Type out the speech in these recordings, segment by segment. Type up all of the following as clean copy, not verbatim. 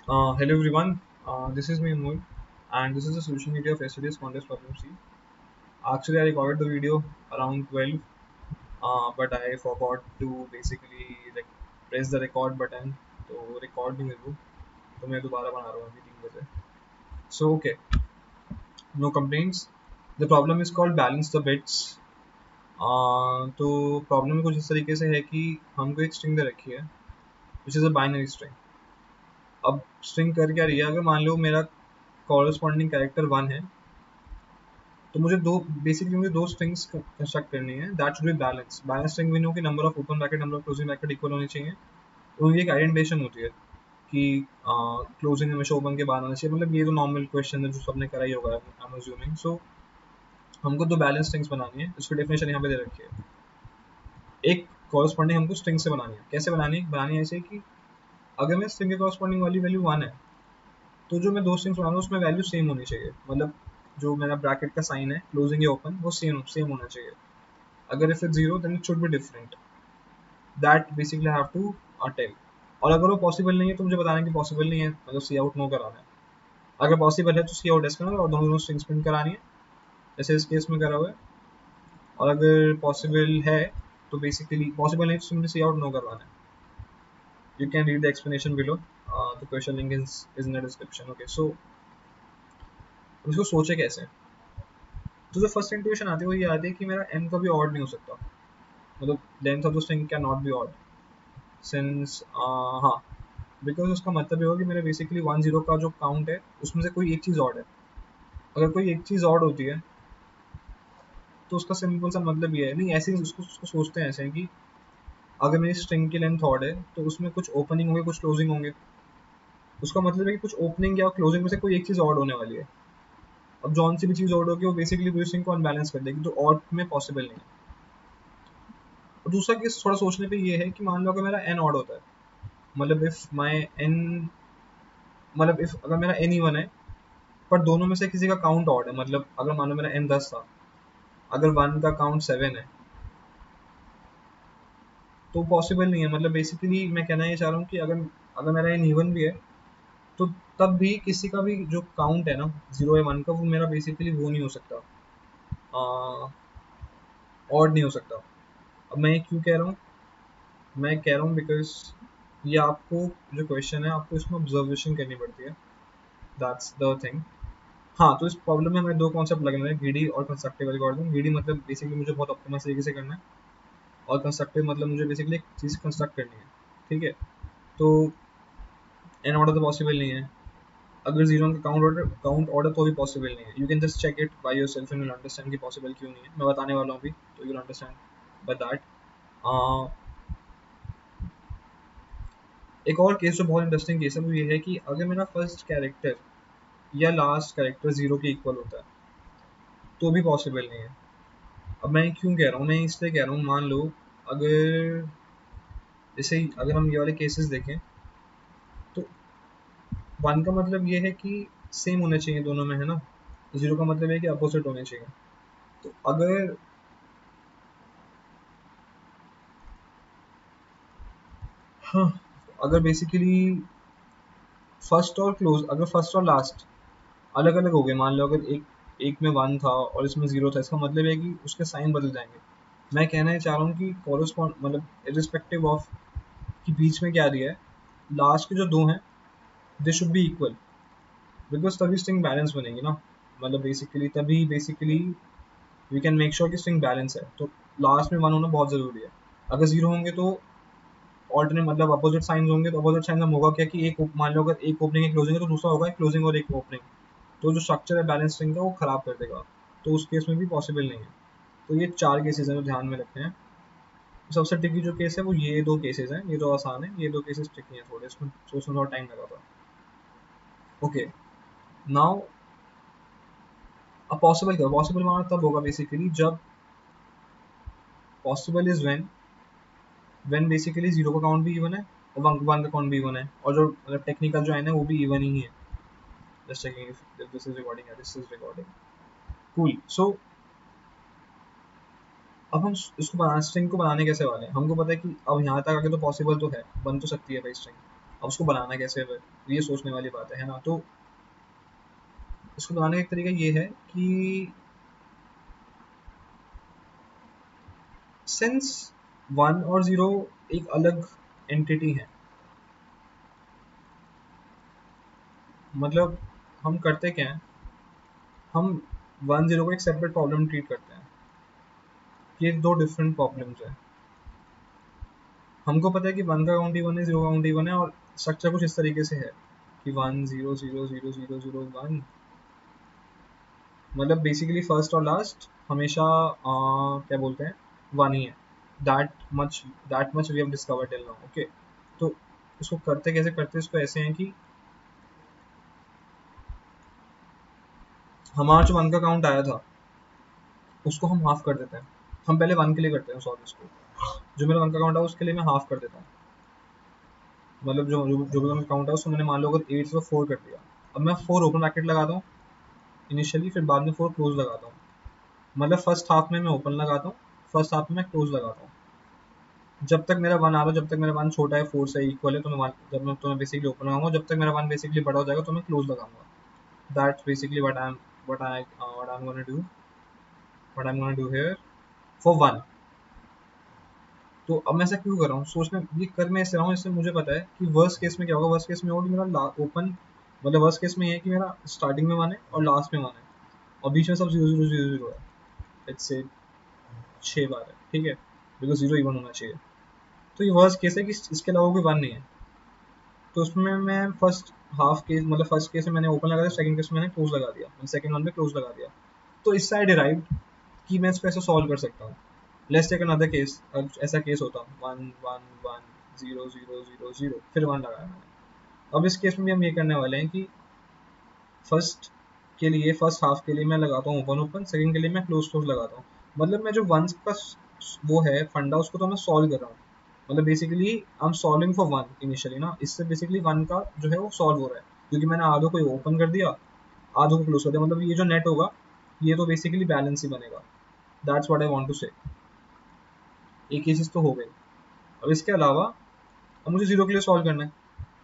Hello everyone, this is me Amol, and this is the solution video of yesterday's contest problem C. Actually, I recorded the video around 12, but I forgot to basically like press the record button तो record नहीं हुई वो, तो मैं दोबारा बना रहा हूँ अभी 3 बजे. So okay, no complaints. The problem is called balance the bits. तो प्रॉब्लम कुछ इस तरीके से है कि हमको एक स्ट्रिंग दे रखी है which is a binary string. अब स्ट्रिंग कर क्या रही है, अगर मान लो मेरा कॉरस्पॉन्डिंग कैरेक्टर 1 है तो मुझे दो स्ट्रिंग्स कंस्ट्रक्ट करनी है that should be balance. Balance string mean हो कि number of open bracket number of closing bracket equal होनी चाहिए. तो उनकी एक आइडेंटिफिकेशन होती है कि क्लोजिंग हमेशा ओपन के बाद आना चाहिए. मतलब ये तो नॉर्मल क्वेश्चन है जो सबने करा ही होगा आई एम अज्यूमिंग. सो हमको दो बैलेंस स्ट्रिंग्स बनानी है, उसकी डेफिनेशन यहाँ पे दे रखी है. एक कॉरस्पॉन्डिंग हमको स्ट्रिंग से बनानी है. कैसे बनानी है ऐसे कि अगर मैं स्ट्रिंग के कॉरस्पॉन्डिंग वाली वैल्यू 1 है तो जो मैं दो स्ट्रिंग्स बना रहा हूँ उसमें वैल्यू सेम होनी चाहिए. मतलब जो मेरा ब्रैकेट का साइन है क्लोजिंग या ओपन वो सेम सेम होना चाहिए. अगर if it's zero then it should be different. That basically have to tell. और अगर वो पॉसिबल नहीं है तो मुझे बताना है कि पॉसिबल नहीं है, मतलब सी आउट नो कराना है. अगर पॉसिबल है तो सी आउट एस करना और दोनों स्ट्रिंग्स प्रिंट करानी है जैसे इस केस में करा हुआ है. और अगर पॉसिबल है तो बेसिकली पॉसिबल नहीं तो सिंपली सी आउट नो करवाना है. You can read the explanation below. The question link is in the description. Okay, so इसको सोचे कैसे. तो जो फर्स्ट इंट्यूशन आती है वो ये आती है कि मेरा n कभी ऑड नहीं हो सकता. मतलब length of the string can not be odd since हाँ, बिकॉज उसका मतलब ये होगा कि मेरे बेसिकली 1 0 का जो काउंट है उसमें से कोई एक चीज़ ऑड है. अगर कोई एक चीज़ ऑड होती है तो उसका सिंपल सा मतलब ये है. नहीं ऐसे ही उसको सोचते हैं ऐसे कि अगर मेरी स्ट्रिंग की लेंथ ऑड है तो उसमें कुछ ओपनिंग होंगे कुछ क्लोजिंग होंगे. उसका मतलब है कि कुछ ओपनिंग या क्लोजिंग में से कोई एक चीज़ ऑड होने वाली है. अब जौन सी भी चीज़ ऑड होगी वो बेसिकली पूरी स्ट्रिंग को अनबैलेंस कर देगी, तो ऑड में पॉसिबल नहीं है. और दूसरा केस थोड़ा सोचने पे ये है कि मान लो अगर मेरा एन ऑड होता है, मतलब इफ माई एन, मतलब इफ अगर मेरा एन इवन है पर दोनों में से किसी का काउंट ऑड है, मतलब अगर मान लो मेरा एन 10 था, अगर वन का काउंट 7 है तो पॉसिबल नहीं है. मतलब बेसिकली मैं कहना ये चाह रहा हूँ कि अगर अगर मेरा एन इवन भी है तो तब भी किसी का भी जो काउंट है ना 0 या 1 का, वो मेरा बेसिकली वो नहीं हो सकता, ऑड नहीं हो सकता. अब मैं ये क्यों कह रहा हूँ, मैं कह रहा हूँ बिकॉज ये आपको जो क्वेश्चन है आपको इसमें ऑब्जर्वेशन करनी पड़ती है. That's the thing. हाँ, तो इस प्रॉब्लम में हमें दो कॉन्सेप्ट लगने हैं, ग्रीडी और कंस्ट्रक्टिव एल्गोरिथम. ग्रीडी मतलब बेसिकली मुझे बहुत ऑप्टिमाइज तरीके से करना है, और कंस्ट्रक्टिव मतलब मुझे बेसिकली एक चीज़ कंस्ट्रक्ट करनी है. ठीक है, तो एन ऑर्डर तो पॉसिबल नहीं है. अगर जीरो का काउंट ऑर्डर तो भी पॉसिबल नहीं है. You can just check it by yourself and you will understand कि पॉसिबल क्यों नहीं है. मैं बताने वाला हूँ अभी, तो you will understand by that. एक और केस जो बहुत इंटरेस्टिंग केस है वो ये है कि अगर मेरा फर्स्ट कैरेक्टर या लास्ट कैरेक्टर जीरो के इक्वल होता है तो भी पॉसिबल नहीं है. अब मैं क्यों कह रहा हूँ, मैं इसलिए कह रहा हूँ, मान लो अगर जैसे अगर हम ये वाले केसेस देखें तो वन का मतलब ये है कि सेम होने चाहिए दोनों में, है ना. जीरो का मतलब है कि अपोजिट होने चाहिए. तो अगर हाँ, अगर बेसिकली फर्स्ट और क्लोज, अगर फर्स्ट और लास्ट अलग अलग हो गए, मान लो अगर एक एक में 1 था और इसमें 0 था, इसका मतलब है कि उसके साइन बदल जाएंगे. मैं कहना ये चाह रहा हूँ कि कॉरेस्पॉन्ड मतलब इरिस्पेक्टिव ऑफ कि बीच में क्या दिया है, लास्ट के जो दो हैं they should be equal, because तभी स्ट्रिंग बैलेंस बनेगी ना. मतलब बेसिकली तभी basically we can make sure कि स्ट्रिंग बैलेंस है. तो लास्ट में 1 होना बहुत ज़रूरी है. अगर 0 होंगे तो ऑल्टरनेट मतलब अपोजिट साइंस होंगे, तो अपोजिट साइंस में होगा क्या कि एक मान लो अगर एक ओपनिंग एक क्लोजिंग है तो दूसरा होगा एक क्लोजिंग और एक ओपनिंग, तो जो स्ट्रक्चर है बैलेंस स्ट्रिंग का वो खराब कर देगा. तो उस केस में भी पॉसिबल नहीं है. तो ये 4 केसेस हैं जो ध्यान में रखते हैं. सबसे ट्रिकी जो केस है वो ये दो केसेस हैं, ये तो आसान है, ये दो केसेस ट्रिकी हैं थोड़े, इसमें सोचने थोड़ा टाइम लगा था. ओके, नाउ अब पॉसिबल माना तब होगा बेसिकली जब possible is when basically zero का काउंट भी इवन है और वन का काउंट भी इवन है, और जो मतलब टेक्निकल जो है ना वो भी इवन ही है. Just checking if this is recording, this is recording. Cool. So अब हम इसको बनाना, स्ट्रिंग को बनाने कैसे वाले हैं, हमको पता है कि अब यहाँ तक आगे तो पॉसिबल तो है, बन तो सकती है भाई स्ट्रिंग. अब उसको बनाना कैसे है, ये सोचने वाली बात है ना। तो इसको बनाने का एक तरीका ये है कि सिंस 1 और 0 एक अलग एंटिटी है, मतलब हम करते क्या है, हम 1 0 को एक सेपरेट प्रॉब्लम ट्रीट करते हैं। ये दो डिफरेंट प्रॉब्लम्स है। हमको पता है कि 1 का काउंट इवन है, 0 का काउंट इवन है, और स्ट्रक्चर कुछ इस तरीके से है कि 1 0 0 0 0 0 1, मतलब बेसिकली फर्स्ट और लास्ट हमेशा क्या बोलते हैं, वन ही है। That much we have discovered till now, okay. तो इसको करते कैसे करते हैं, इसको ऐसे हैं कि हमारा जो 1 का काउंट आया था उसको हम हाफ कर देते हैं। हम पहले 1 के लिए करते हैं सॉल्व इसको। जो मेरा 1 का काउंट है उसके लिए मैं हाफ कर देता हूँ, मतलब जो जो जो भी 1 का काउंट है उसको मैंने मान लो अगर 8 से 4 कर दिया। अब मैं 4 ओपन ब्रैकेट लगाता हूँ इनिशियली, फिर बाद में 4 क्लोज लगाता हूँ। मतलब फर्स्ट हाफ में मैं ओपन लगाता हूँ, फर्स्ट हाफ में मैं क्लोज लगाता हूँ। जब तक मेरा 1 आ रहा है, जब तक मेरा 1 छोटा है 4 से इक्वल है, तो मैं 1, जब मैं तो मैं बेसिकली ओपन लगाऊंगा, जब तक मेरा 1 बेसिकली बड़ा हो जाएगा तो मैं क्लोज लगाऊंगा। That's basically what I am gonna do here for 1। तो अब मैं ऐसा क्यों कर रहा हूँ, सोचना ये कर मैं इससे रहा हूँ, इससे मुझे पता है कि वर्स्ट केस में क्या होगा। वर्स्ट केस में होगा कि मेरा ओपन, मतलब वर्स्ट केस में ये है कि मेरा स्टार्टिंग में 1 है और लास्ट में 1 है, और बीच में सब 0 0 0 0 है। लेट्स से 6 बार है, ठीक है, बिकॉज 0 इवन होना चाहिए। तो ये वर्स्ट केस है कि इसके अलावा कोई 1 नहीं है। तो उसमें मैं फर्स्ट हाफ केस, मतलब फर्स्ट केस में मैंने ओपन लगा दिया, सेकंड केस में मैंने क्लोज लगा दिया, मैंने सेकंड वन में क्लोज लगा दिया। तो इससे आई डिराइव कि मैं इसको ऐसे सॉल्व कर सकता हूँ। Let's take another case. अब ऐसा केस होता 1 1 1 0 0 0 0, फिर 1 लगाया मैंने। अब इस केस में भी हम ये करने वाले हैं कि फर्स्ट के लिए, फर्स्ट हाफ के लिए मैं लगाता हूँ ओपन ओपन, सेकंड के लिए मैं क्लोज क्लोज लगाता हूँ। मतलब मैं जो वंस का वो है फंडा, उसको तो मैं सॉल्व कर रहा हूँ। मतलब basically I am solving for 1 initially ना, इससे बेसिकली 1 का जो है वो सॉल्व हो रहा है, क्योंकि मैंने आधो को ओपन कर दिया, आधो को क्लोज कर दिया। मतलब ये जो नेट होगा ये तो बेसिकली बैलेंस ही बनेगा। That's what I want to say. एक ये चीज़ तो हो गई। अब इसके अलावा अब मुझे 0 के लिए सॉल्व करना है।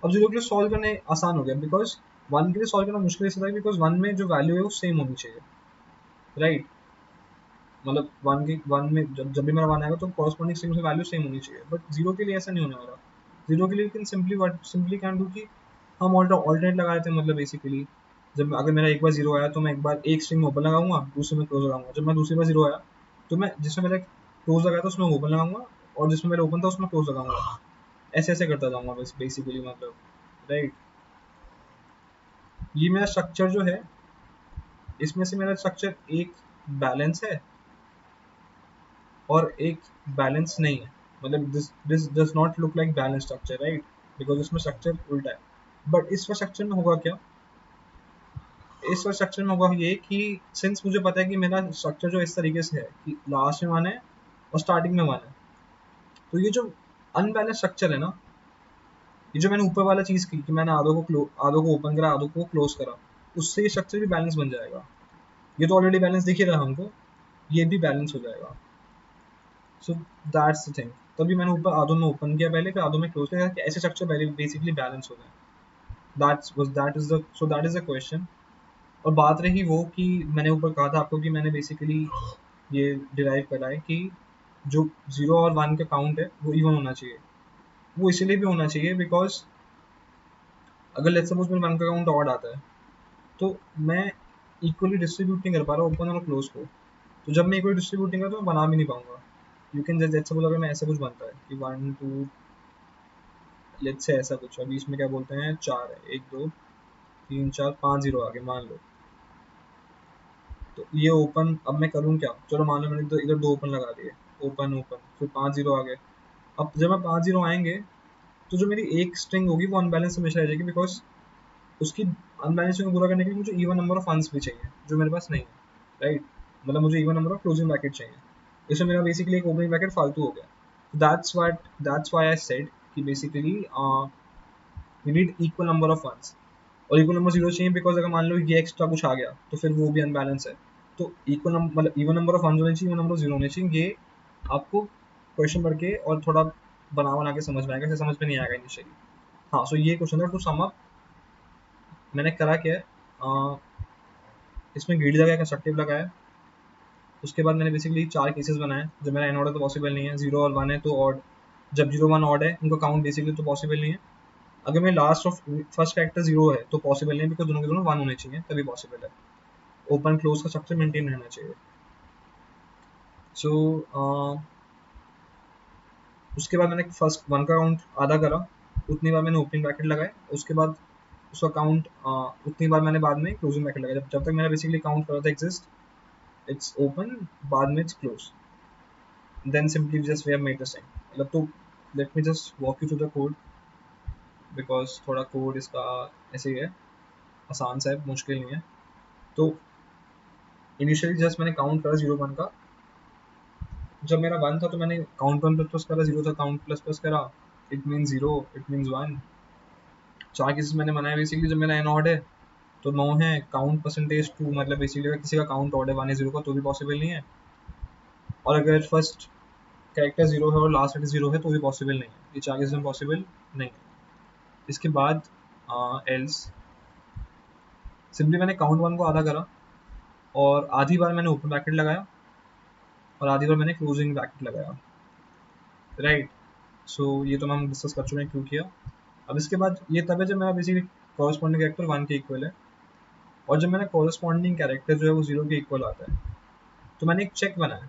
अब 0 के लिए सॉल्व करने आसान हो गया, बिकॉज 1 के लिए सॉल्व करना मुश्किल इसलिए था बिकॉज 1 में जो वैल्यू है वो सेम होनी चाहिए, राइट। मतलब 1 में जब जब भी मेरा 1 आएगा तो कॉरस्पॉन्डिंग स्ट्रिंग में वैल्यू सेम होनी चाहिए, बट 0 के लिए ऐसा नहीं होने वाला। 0 के लिए लेकिन सिंपली कैन डू कि हम ऑल्टरनेट लगा देते हैं। मतलब बेसिकली जब अगर मेरा एक बार 0 आया तो मैं एक बार एक स्ट्रिंग में ओपन लगाऊंगा, दूसरे में क्लोज लगाऊंगा। जब मैं दूसरी बार 0 आया तो मैं जिसमें मेरा क्लोज लगाया था उसमें ओपन लगाऊंगा, और जिसमें मेरा ओपन था उसमें क्लोज लगाऊंगा। ऐसे ऐसे करता जाऊंगा बस बेसिकली, मतलब, राइट। ये मेरा स्ट्रक्चर जो है, इसमें से मेरा स्ट्रक्चर एक बैलेंस है और एक बैलेंस नहीं है। मतलब this does not look like balance structure, right, because इसमें स्ट्रक्चर उल्टा है। बट इस स्ट्रक्चर में होगा क्या, इस स्ट्रक्चर में होगा ये कि सिंस मुझे पता है कि मेरा स्ट्रक्चर जो इस तरीके से है कि लास्ट में 1 है और स्टार्टिंग में 1 है, तो ये जो अनबैलेंस स्ट्रक्चर है ना, ये जो मैंने ऊपर वाला चीज की कि मैंने आधो को ओपन करा, आधो को क्लोज करा, उससे ये स्ट्रक्चर भी बैलेंस बन जाएगा। ये तो ऑलरेडी बैलेंस दिख ही रहा हमको, ये भी बैलेंस हो जाएगा। So that's the thing. तभी मैंने ऊपर आधो में ओपन किया पहले, फिर आधो में क्लोज किया, कि ऐसे स्ट्रक्चर पहले बेसिकली बैलेंस हो जाए। That is the question. और बात रही वो कि मैंने ऊपर कहा था आपको कि मैंने बेसिकली ये डिराइव करा है कि जो 0 और 1 का काउंट है वो इवन होना चाहिए। वो इसलिए भी होना चाहिए बिकॉज अगर लेट्स सपोज मेरे 1 का काउंट ऑड आता है तो मैं इक्वली डिस्ट्रीब्यूट नहीं कर पा रहा ओपन और क्लोज को। तो जब मैं इक्वली डिस्ट्रीब्यूट नहीं कर तो मैं बना भी नहीं पाऊंगा। You can just let's suppose अगर मैं ऐसा कुछ बनता है कि 1 2, लेट्स से ऐसा कुछ है, बीच में क्या बोलते हैं 4 है, 1 2 3 4 5 0 आगे मान लो। तो ये ओपन, अब मैं करूँ क्या, चलो मान लो मैंने इधर दो ओपन लगा दिए, ओपन ओपन, फिर 5 0 आ गए। अब जब मैं 5 0 आएंगे तो जो मेरी एक स्ट्रिंग होगी वो अनबैलेंस हमेशा रह जाएगी, बिकॉज उसकी अनबैलेंसिंग को पूरा करने के लिए मुझे इवन नंबर ऑफ वंस भी चाहिए जो मेरे पास नहीं है, राइट। मतलब मुझे even number of closing bracket चाहिए। इसमें मेरा बेसिकली एक ओपनिंग ब्रैकेट फालतू हो गया। दैट्स व्हाई आई सेड कि basically we need equal number of ones, और इक्वल नंबर 0 चाहिए बिकॉज अगर मान लो ये एक्स्ट्रा कुछ आ गया तो फिर वो भी अनबैलेंस है। तो इक्वल नंबर मतलब इवन नंबर ऑफ वंस होने चाहिए, इवन नंबर ऑफ 0 होने चाहिए। ये आपको क्वेश्चन पढ़ के और थोड़ा बना बना के समझ में आएगा, ऐसे समझ में नहीं आएगा इनिशियली। हाँ, सो ये क्वेश्चन था टू सम अप। मैंने करा क्या है, इसमें ग्रीडी लगाया, कंस्ट्रक्टिव लगाया। उसके बाद मैंने बेसिकली 4 केसेस बनाए। जब मेरा एन ऑर्डर तो पॉसिबल नहीं है, 0 और 1 है तो ऑड। जब 0 1 ऑड है, इनको काउंट बेसिकली तो पॉसिबल नहीं है। अगर मेरे लास्ट ऑफ फर्स्ट फैक्टर 0 है तो पॉसिबल नहीं, बिकॉज दोनों के दोनों 1 होने चाहिए तभी पॉसिबल है। ओपन क्लोज का स्ट्रक्चर मेंटेन रहना चाहिए। सो उसके बाद मैंने फर्स्ट 1 का काउंट आधा करा, उतनी बार मैंने ओपनिंग ब्रैकेट लगाए। उसके बाद उसका काउंट उतनी बार मैंने बाद में क्लोजिंग ब्रैकेट लगाया। जब तक मैंने बेसिकली काउंट करा था एग्जिस्ट, इट्स ओपन, बाद में it's close, then simply just we have made the same. मतलब तो let me just walk you through the code, because थोड़ा कोड इसका ऐसे ही है, आसान सा है, मुश्किल नहीं है। तो इनिशियली जस्ट मैंने काउंट करा 0 1 का। जब मेरा 1 था तो मैंने काउंट 1 प्लस प्लस करा, 0 था काउंट प्लस प्लस करा, it mean 0, it means 1। 4 cases मैंने बनाए बेसिकली। जब मेरा एन ऑड है तो 9 है, काउंट परसेंटेज 2, मतलब बेसिकली अगर किसी का काउंट ऑड है 1 या 0 का तो भी पॉसिबल नहीं है। और अगर फर्स्ट कैरेक्टर 0 है और लास्ट कैरेक्टर 0 है तो भी पॉसिबल नहीं है। ये 4 केसेस में पॉसिबल नहीं है। इसके बाद एल्स सिंपली मैंने काउंट 1 को आधा करा, और आधी बार मैंने ओपन ब्रैकेट लगाया और आधी बार मैंने क्लोजिंग ब्रैकेट लगाया, राइट। सो ये तो हम डिस्कस कर चुके हैं क्यों किया। अब इसके बाद ये तब है जब मेरा बेसिकली कॉरस्पॉन्डिंग कैरेक्टर 1 के इक्वल है, और जब मेरा कॉरस्पॉन्डिंग कैरेक्टर जो है वो 0 के इक्वल आता है, तो मैंने एक चेक बनाया,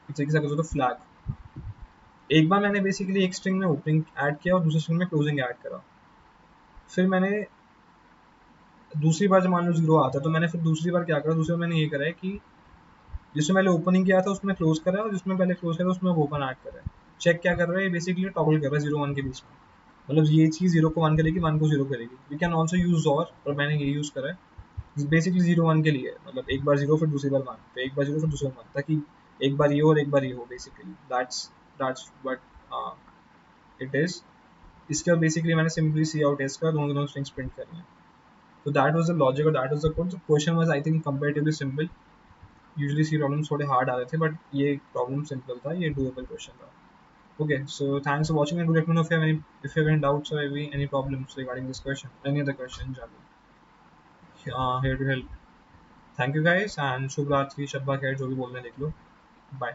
एक तरीके से तो फ्लैग। एक बार मैंने बेसिकली एक स्ट्रिंग में ओपनिंग ऐड किया और दूसरी स्ट्रिंग में क्लोजिंग ऐड करा। फिर मैंने दूसरी बार जब मान लो 0 आता है तो मैंने फिर दूसरी बार क्या करा, दूसरी बार मैंने ये करा है कि जिसमें पहले ओपनिंग किया था उसमें क्लोज करा है, और जिसमें पहले क्लोज करा उसमें ओपन ऐड करा है। चेक क्या कर रहा है, बेसिकली टॉगल कर रहा है 0 1 के बीच में। मतलब ये चीज़ 0 को 1 करेगी, 1 को 0 करेगी। वी कैन ऑल्सो यूज और मैंने ये यूज़ करा है बेसिकली 0 1 के लिए। मतलब एक बार 0 फिर दूसरी बार 1, फिर एक बार 0 फिर दूसरी बार 1, ताकि एक बार ये हो और एक बार ये हो। Basically that's what it is. इसके बाद बेसिकली मैंने सिंपली सी आउट एस का दोनों स्ट्रिंग्स प्रिंट करनी है। तो दैट वाज द लॉजिक और that was the code. The question was I think comparatively simple. Usually C problems थोड़े हार्ड आ रहे थे, बट ये प्रॉब्लम सिंपल था, ये डूएबल क्वेश्चन था। Okay, so thanks for watching, and do let me know if you have any doubts or any problems regarding this question, any other question in general. Here to help. Thank you guys, and शुभ रात्रि, शब्बा खैर, जो भी बोलना है लिख लो। Bye.